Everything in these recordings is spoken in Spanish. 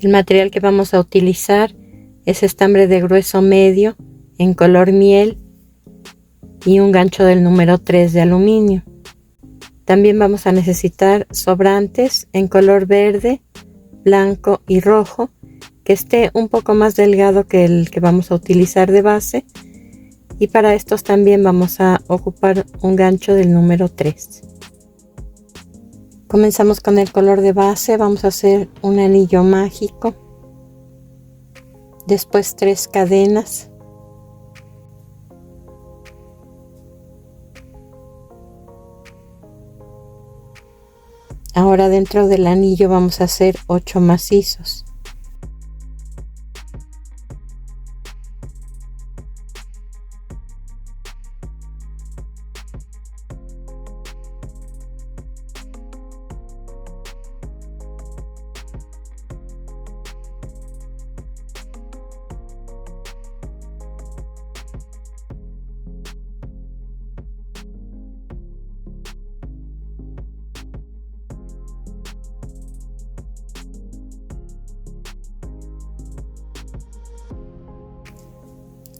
El material que vamos a utilizar es estambre de grueso medio en color miel y un gancho del número 3 de aluminio. También vamos a necesitar sobrantes en color verde, blanco y rojo, que esté un poco más delgado que el que vamos a utilizar de base, y para estos también vamos a ocupar un gancho del número 3. Comenzamos con el color de base. Vamos a hacer un anillo mágico, después 3 cadenas, ahora dentro del anillo vamos a hacer 8 macizos.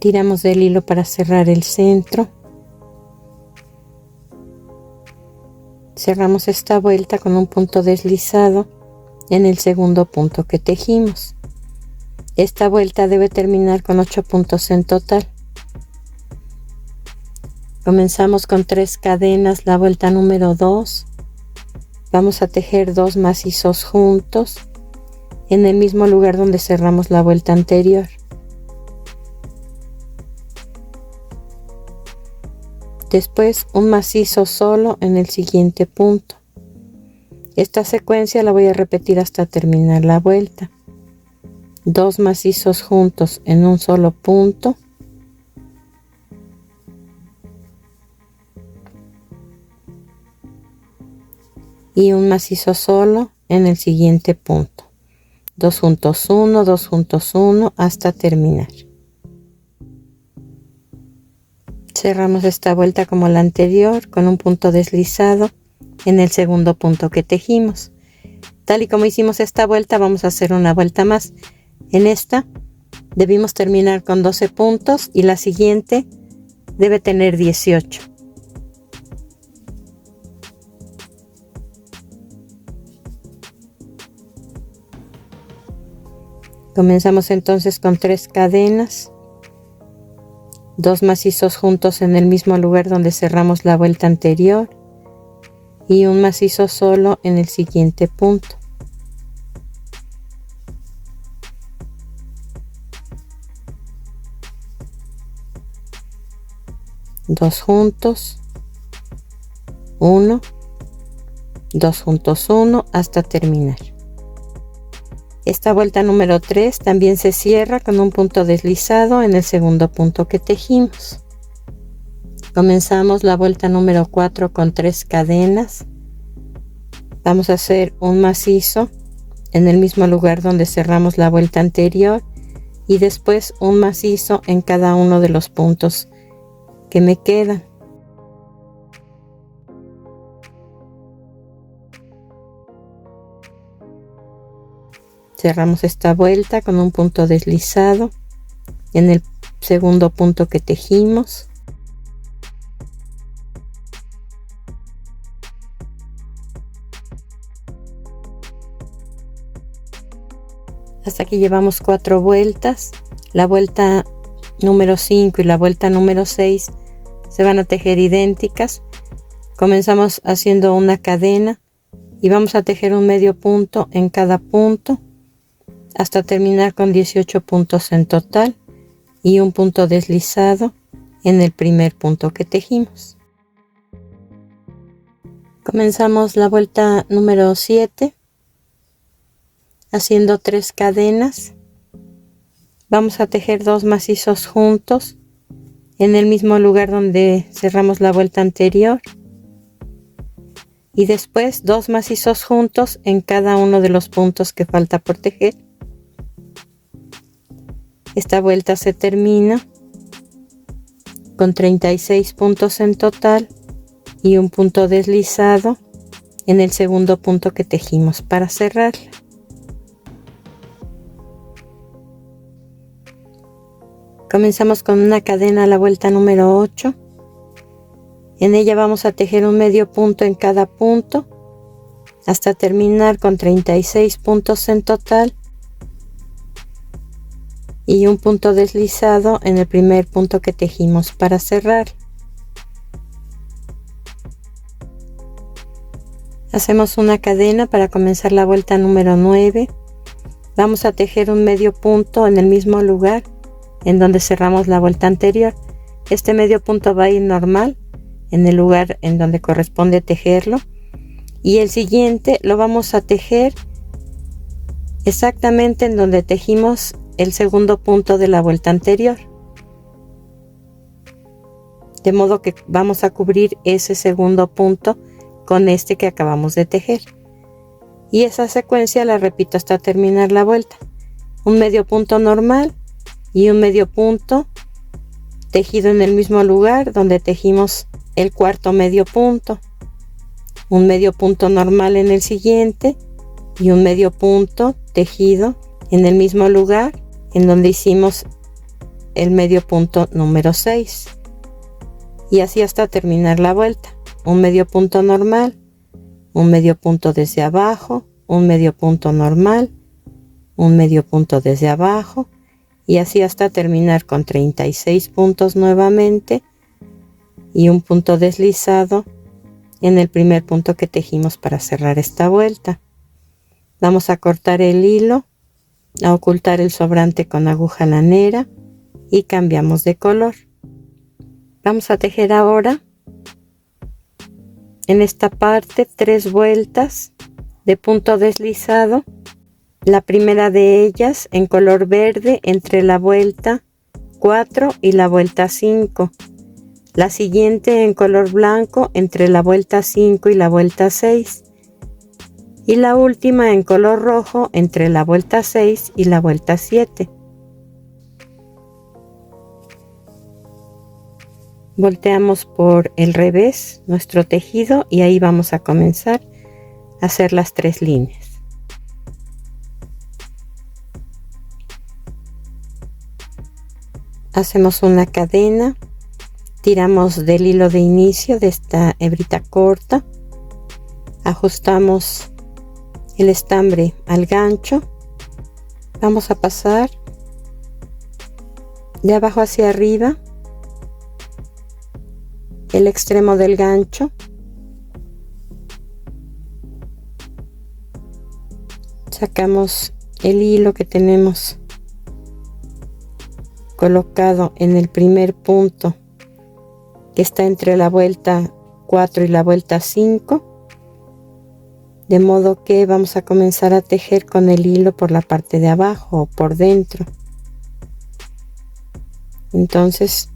Tiramos del hilo para cerrar el centro. Cerramos esta vuelta con un punto deslizado en el segundo punto que tejimos. Esta vuelta debe terminar con 8 puntos en total. Comenzamos con 3 cadenas la vuelta número 2. Vamos a tejer 2 macizos juntos en el mismo lugar donde cerramos la vuelta anterior. Después un macizo solo en el siguiente punto. Esta secuencia la voy a repetir hasta terminar la vuelta. 2 macizos juntos en un solo punto. Y un macizo solo en el siguiente punto. 2 juntos 1, 2 juntos 1 hasta terminar. Cerramos esta vuelta como la anterior con un punto deslizado en el segundo punto que tejimos. Tal y como hicimos esta vuelta, vamos a hacer una vuelta más. En esta debimos terminar con 12 puntos y la siguiente debe tener 18. Comenzamos entonces con 3 cadenas. 2 macizos juntos en el mismo lugar donde cerramos la vuelta anterior y un macizo solo en el siguiente punto. Dos juntos, 1, 2 juntos 1 hasta terminar. Esta vuelta número 3 también se cierra con un punto deslizado en el segundo punto que tejimos. Comenzamos la vuelta número 4 con 3 cadenas. Vamos a hacer un macizo en el mismo lugar donde cerramos la vuelta anterior y después un macizo en cada uno de los puntos que me quedan. Cerramos esta vuelta con un punto deslizado en el segundo punto que tejimos. Hasta aquí llevamos 4 vueltas. La vuelta número 5 y la vuelta número 6 se van a tejer idénticas. Comenzamos haciendo una cadena y vamos a tejer un medio punto en cada punto hasta terminar con 18 puntos en total y un punto deslizado en el primer punto que tejimos. Comenzamos la vuelta número 7 haciendo 3 cadenas. Vamos a tejer 2 macizos juntos en el mismo lugar donde cerramos la vuelta anterior y después 2 macizos juntos en cada uno de los puntos que falta por tejer. Esta vuelta se termina con 36 puntos en total y un punto deslizado en el segundo punto que tejimos para cerrarla. Comenzamos con una cadena a la vuelta número 8. En ella vamos a tejer un medio punto en cada punto hasta terminar con 36 puntos en total y un punto deslizado en el primer punto que tejimos para cerrar. Hacemos una cadena para comenzar la vuelta número 9. Vamos a tejer un medio punto en el mismo lugar en donde cerramos la vuelta anterior. Este medio punto va a ir normal en el lugar en donde corresponde tejerlo, y el siguiente lo vamos a tejer exactamente en donde tejimos el segundo punto de la vuelta anterior, de modo que vamos a cubrir ese segundo punto con este que acabamos de tejer, y esa secuencia la repito hasta terminar la vuelta. Un medio punto normal y un medio punto tejido en el mismo lugar donde tejimos el cuarto medio punto, un medio punto normal en el siguiente y un medio punto tejido en el mismo lugar en donde hicimos el medio punto número 6, y así hasta terminar la vuelta. Un medio punto normal, un medio punto desde abajo, un medio punto normal, un medio punto desde abajo, y así hasta terminar con 36 puntos nuevamente y un punto deslizado en el primer punto que tejimos para cerrar esta vuelta. Vamos a cortar el hilo, a ocultar el sobrante con aguja lanera y cambiamos de color. Vamos a tejer ahora en esta parte 3 vueltas de punto deslizado. La primera de ellas en color verde entre la vuelta 4 y la vuelta 5. La siguiente en color blanco entre la vuelta 5 y la vuelta 6. Y la última en color rojo entre la vuelta 6 y la vuelta 7. Volteamos por el revés nuestro tejido y ahí vamos a comenzar a hacer las 3 líneas. Hacemos una cadena, tiramos del hilo de inicio de esta hebrita corta, ajustamos el estambre al gancho, vamos a pasar de abajo hacia arriba el extremo del gancho, sacamos el hilo que tenemos colocado en el primer punto que está entre la vuelta 4 y la vuelta 5, de modo que vamos a comenzar a tejer con el hilo por la parte de abajo o por dentro. Entonces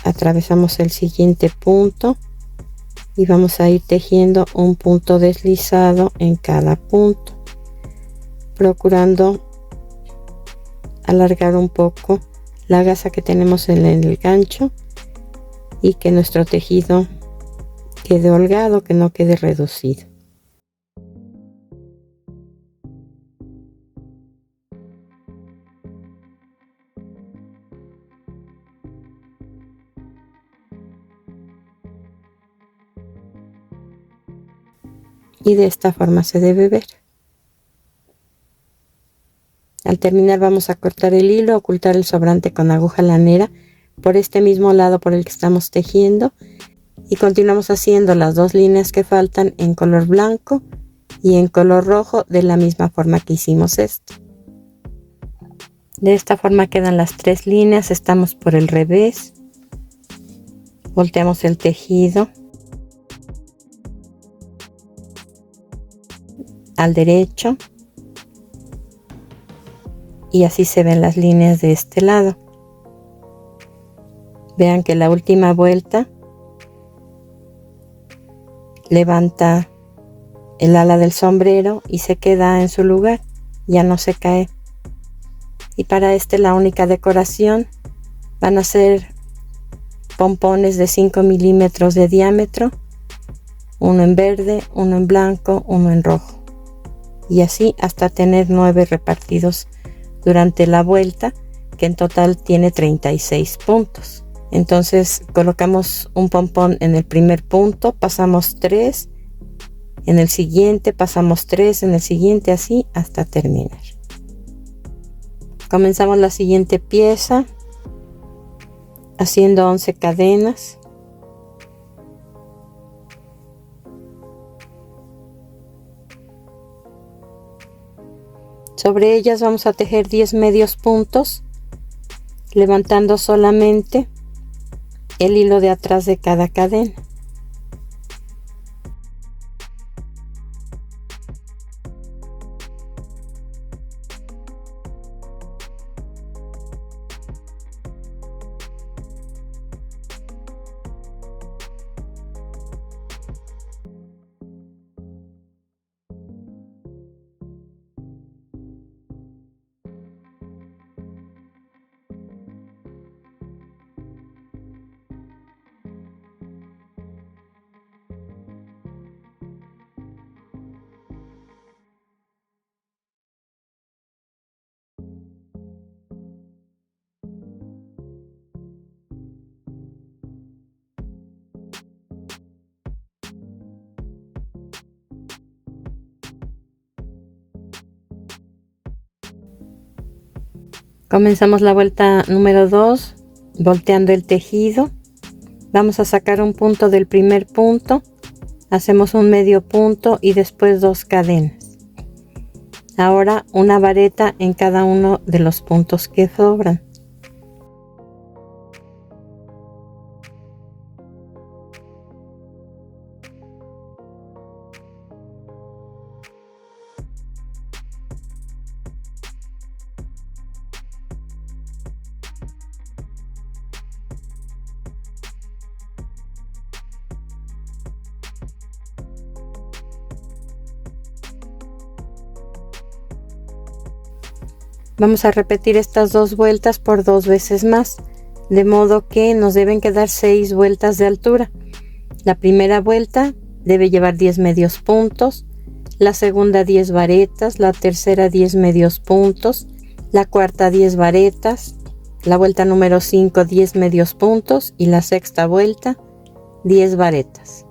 atravesamos el siguiente punto y vamos a ir tejiendo un punto deslizado en cada punto, procurando alargar un poco la gasa que tenemos en el gancho y que nuestro tejido quede holgado, que no quede reducido. Y de esta forma se debe ver. Al terminar vamos a cortar el hilo, ocultar el sobrante con aguja lanera por este mismo lado por el que estamos tejiendo, y continuamos haciendo las 2 líneas que faltan en color blanco y en color rojo de la misma forma que hicimos esto. De esta forma quedan las 3 líneas. Estamos por el revés, volteamos el tejido al derecho y así se ven las líneas de este lado. Vean que la última vuelta levanta el ala del sombrero y se queda en su lugar, ya no se cae. Y para la única decoración van a ser pompones de 5 milímetros de diámetro, uno en verde, uno en blanco, uno en rojo, y así hasta tener 9 repartidos durante la vuelta, que en total tiene 36 puntos. Entonces colocamos un pompón en el primer punto, pasamos 3, en el siguiente pasamos 3, en el siguiente, así hasta terminar. Comenzamos la siguiente pieza haciendo 11 cadenas. Sobre ellas vamos a tejer 10 medios puntos, levantando solamente el hilo de atrás de cada cadena. Comenzamos la vuelta número 2 volteando el tejido. Vamos a sacar un punto del primer punto, hacemos un medio punto y después 2 cadenas. Ahora una vareta en cada uno de los puntos que sobran. Vamos a repetir estas 2 vueltas por 2 veces más, de modo que nos deben quedar 6 vueltas de altura. La primera vuelta debe llevar 10 medios puntos, la segunda 10 varetas, la tercera 10 medios puntos, la cuarta 10 varetas, la vuelta número 5 10 medios puntos y la sexta vuelta 10 varetas.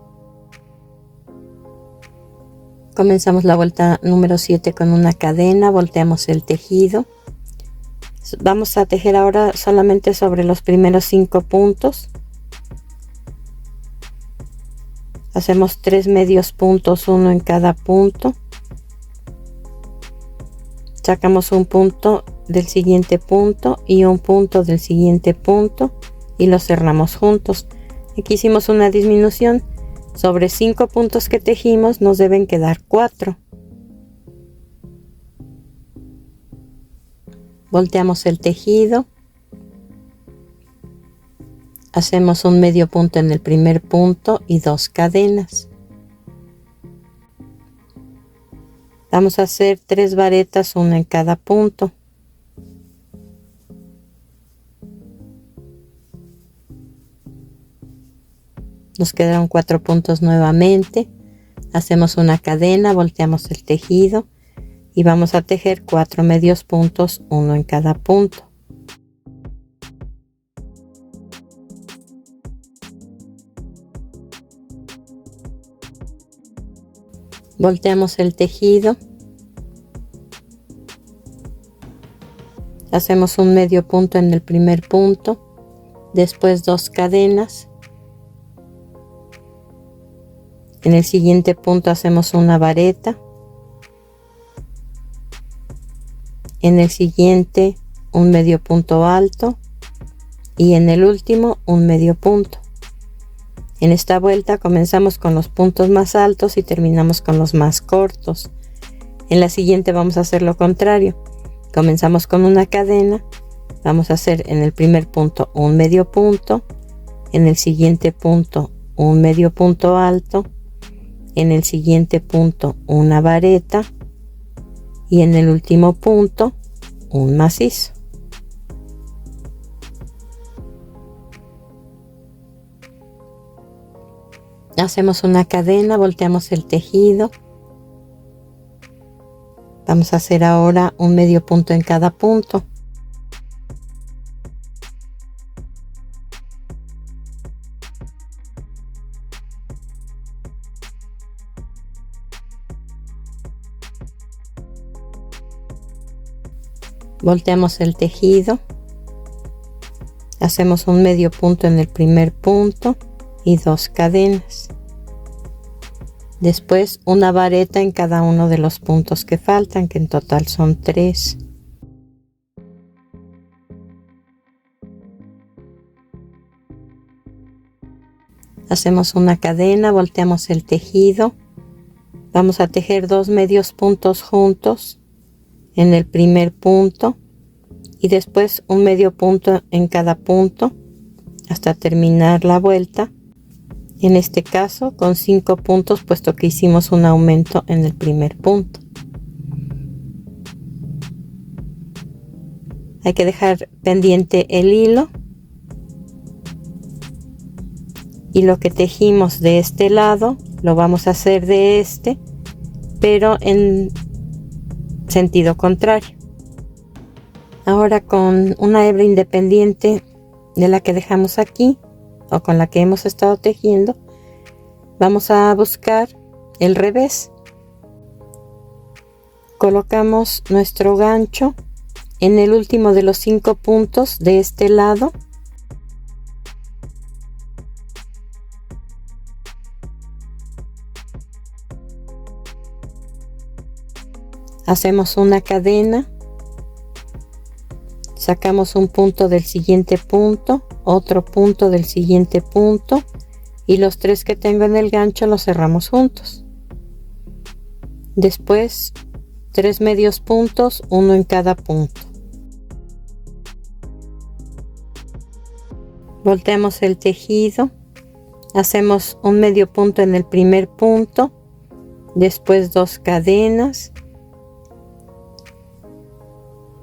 Comenzamos la vuelta número 7 con una cadena, volteamos el tejido. Vamos a tejer ahora solamente sobre los primeros 5 puntos. Hacemos 3 medios puntos, uno en cada punto. Sacamos un punto del siguiente punto y un punto del siguiente punto y los cerramos juntos. Aquí hicimos una disminución. Sobre 5 puntos que tejimos nos deben quedar 4. Volteamos el tejido, hacemos un medio punto en el primer punto y 2 cadenas. Vamos a hacer 3 varetas, una en cada punto. Nos quedaron 4 puntos nuevamente. Hacemos una cadena, volteamos el tejido y vamos a tejer 4 medios puntos, uno en cada punto. Volteamos el tejido, hacemos un medio punto en el primer punto, después 2 cadenas. En el siguiente punto hacemos una vareta. En el siguiente un medio punto alto y en el último un medio punto. En esta vuelta comenzamos con los puntos más altos y terminamos con los más cortos. En la siguiente vamos a hacer lo contrario. Comenzamos con una cadena, vamos a hacer en el primer punto un medio punto, en el siguiente punto un medio punto alto, en el siguiente punto una vareta y en el último punto un macizo. Hacemos una cadena, volteamos el tejido. Vamos a hacer ahora un medio punto en cada punto. Volteamos el tejido, hacemos un medio punto en el primer punto y 2 cadenas. Después una vareta en cada uno de los puntos que faltan, que en total son 3. Hacemos una cadena, volteamos el tejido, vamos a tejer 2 medios puntos juntos en el primer punto y después un medio punto en cada punto hasta terminar la vuelta, en este caso con 5 puntos puesto que hicimos un aumento en el primer punto. Hay que dejar pendiente el hilo y lo que tejimos de este lado lo vamos a hacer de este, pero en sentido contrario. Ahora con una hebra independiente de la que dejamos aquí o con la que hemos estado tejiendo, vamos a buscar el revés. Colocamos nuestro gancho en el último de los 5 puntos de este lado. Hacemos una cadena, sacamos un punto del siguiente punto, otro punto del siguiente punto y los 3 que tengo en el gancho los cerramos juntos. Después 3 medios puntos, uno en cada punto. Volteamos el tejido, hacemos un medio punto en el primer punto, después 2 cadenas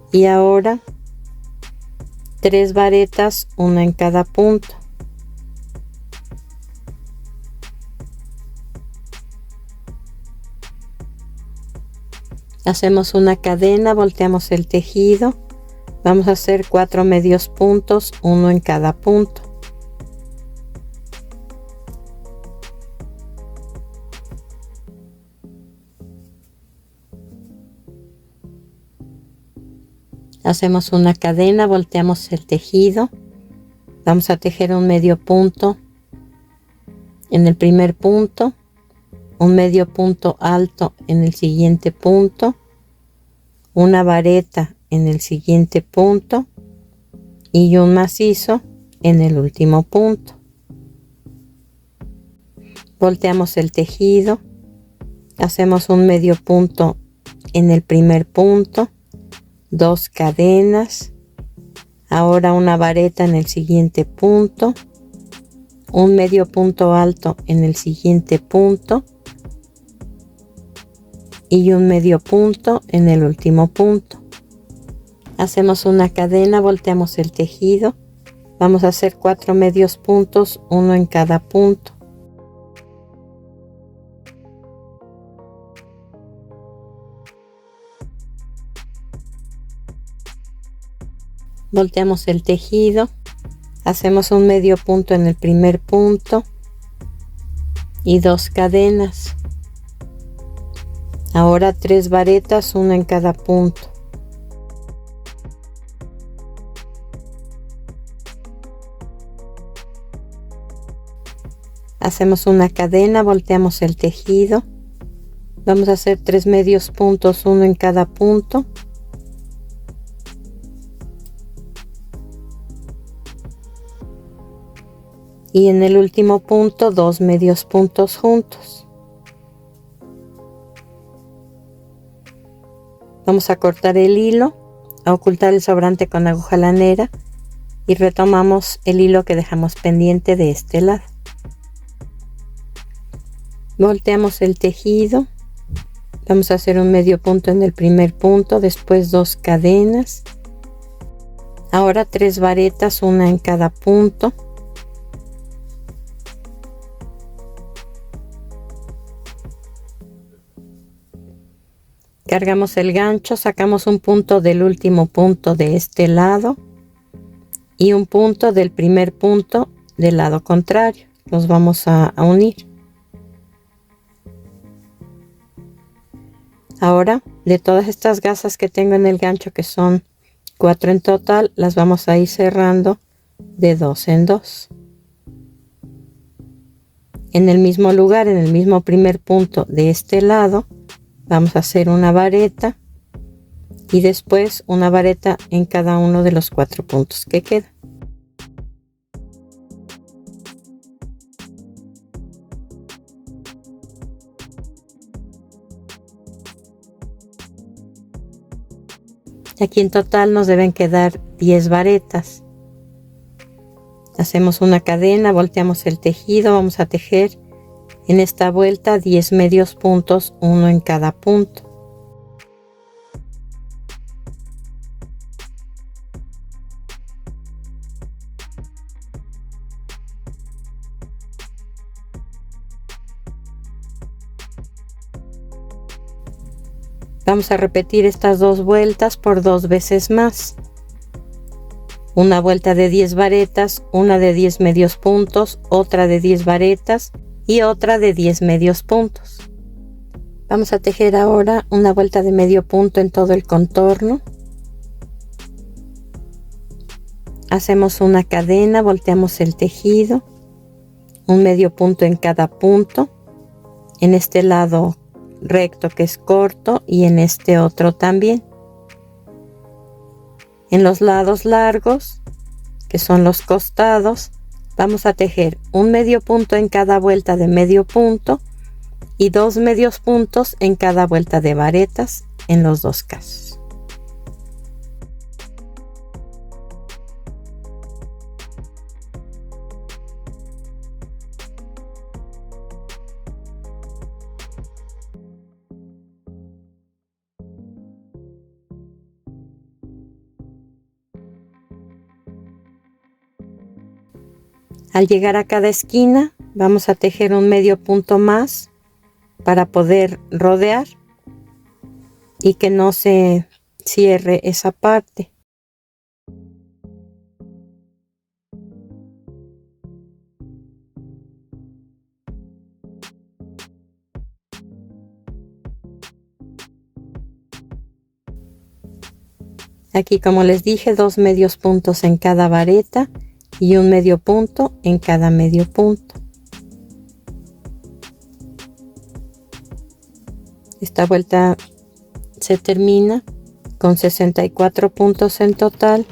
y ahora 3 varetas, una en cada punto. Hacemos una cadena, volteamos el tejido, vamos a hacer 4 medios puntos, uno en cada punto. Hacemos una cadena, volteamos el tejido, vamos a tejer un medio punto en el primer punto, un medio punto alto en el siguiente punto, una vareta en el siguiente punto y un macizo en el último punto. Volteamos el tejido, hacemos un medio punto en el primer punto, 2 cadenas, ahora una vareta en el siguiente punto, un medio punto alto en el siguiente punto y un medio punto en el último punto. Hacemos una cadena, volteamos el tejido, vamos a hacer 4 medios puntos, uno en cada punto. Volteamos el tejido, hacemos un medio punto en el primer punto y 2 cadenas. Ahora 3 varetas, una en cada punto. Hacemos una cadena, volteamos el tejido, vamos a hacer 3 medios puntos, uno en cada punto. Y en el último punto 2 medios puntos juntos. Vamos a cortar el hilo, a ocultar el sobrante con aguja lanera y retomamos el hilo que dejamos pendiente de este lado. Volteamos el tejido, vamos a hacer un medio punto en el primer punto, después 2 cadenas, ahora 3 varetas, una en cada punto. Cargamos el gancho, sacamos un punto del último punto de este lado y un punto del primer punto del lado contrario. Los vamos a unir. Ahora, de todas estas gasas que tengo en el gancho, que son 4 en total, las vamos a ir cerrando de 2 en 2. En el mismo lugar, en el mismo primer punto de este lado, vamos a hacer una vareta y después una vareta en cada uno de los 4 puntos que quedan. Aquí en total nos deben quedar 10 varetas. Hacemos una cadena, volteamos el tejido, vamos a tejer en esta vuelta 10 medios puntos, uno en cada punto. Vamos a repetir estas 2 vueltas por 2 veces más. Una vuelta de 10 varetas, una de 10 medios puntos, otra de 10 varetas y otra de 10 medios puntos. Vamos a tejer ahora una vuelta de medio punto en todo el contorno. Hacemos una cadena, volteamos el tejido, un medio punto en cada punto, en este lado recto que es corto y en este otro también. En los lados largos, que son los costados, vamos a tejer un medio punto en cada vuelta de medio punto y 2 medios puntos en cada vuelta de varetas en los 2 casos. Al llegar a cada esquina vamos a tejer un medio punto más para poder rodear y que no se cierre esa parte. Aquí, como les dije, 2 medios puntos en cada vareta y un medio punto en cada medio punto. Esta vuelta se termina con 64 puntos en total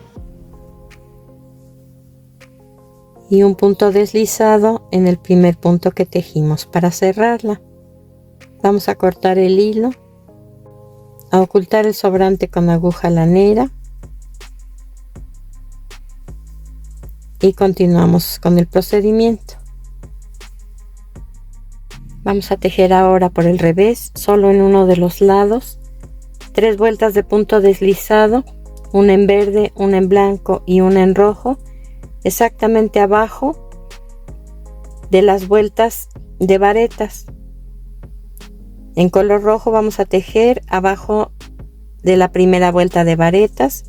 y un punto deslizado en el primer punto que tejimos. Para cerrarla vamos a cortar el hilo, a ocultar el sobrante con aguja lanera y continuamos con el procedimiento. Vamos a tejer ahora por el revés, solo en uno de los lados, 3 vueltas de punto deslizado, una en verde, una en blanco y una en rojo, exactamente abajo de las vueltas de varetas. En color rojo vamos a tejer abajo de la primera vuelta de varetas,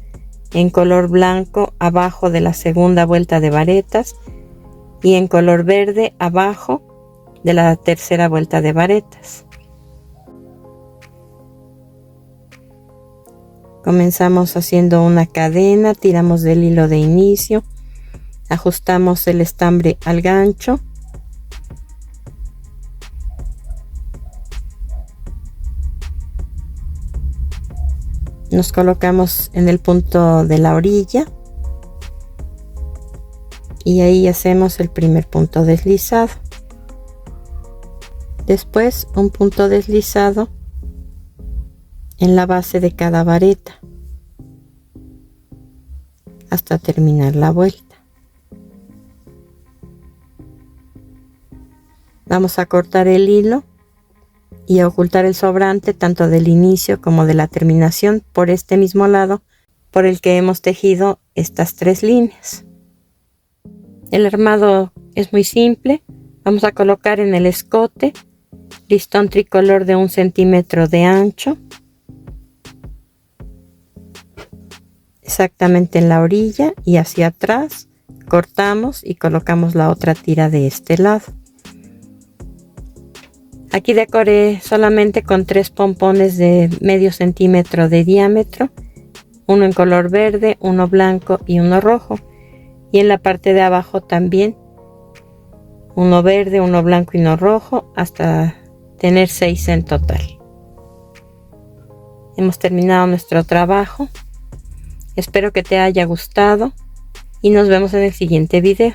en color blanco abajo de la segunda vuelta de varetas y en color verde abajo de la tercera vuelta de varetas. Comenzamos haciendo una cadena, tiramos del hilo de inicio, ajustamos el estambre al gancho, nos colocamos en el punto de la orilla y ahí hacemos el primer punto deslizado. Después un punto deslizado en la base de cada vareta hasta terminar la vuelta. Vamos a cortar el hilo y a ocultar el sobrante tanto del inicio como de la terminación por este mismo lado por el que hemos tejido estas 3 líneas. El armado es muy simple. Vamos a colocar en el escote listón tricolor de 1 centímetro de ancho, exactamente en la orilla, y hacia atrás cortamos y colocamos la otra tira de este lado. Aquí decoré solamente con 3 pompones de medio centímetro de diámetro uno en color verde, uno blanco y uno rojo. Y en la parte de abajo también uno verde, uno blanco y uno rojo, hasta tener 6 en total. Hemos terminado nuestro trabajo. Espero que te haya gustado y nos vemos en el siguiente video.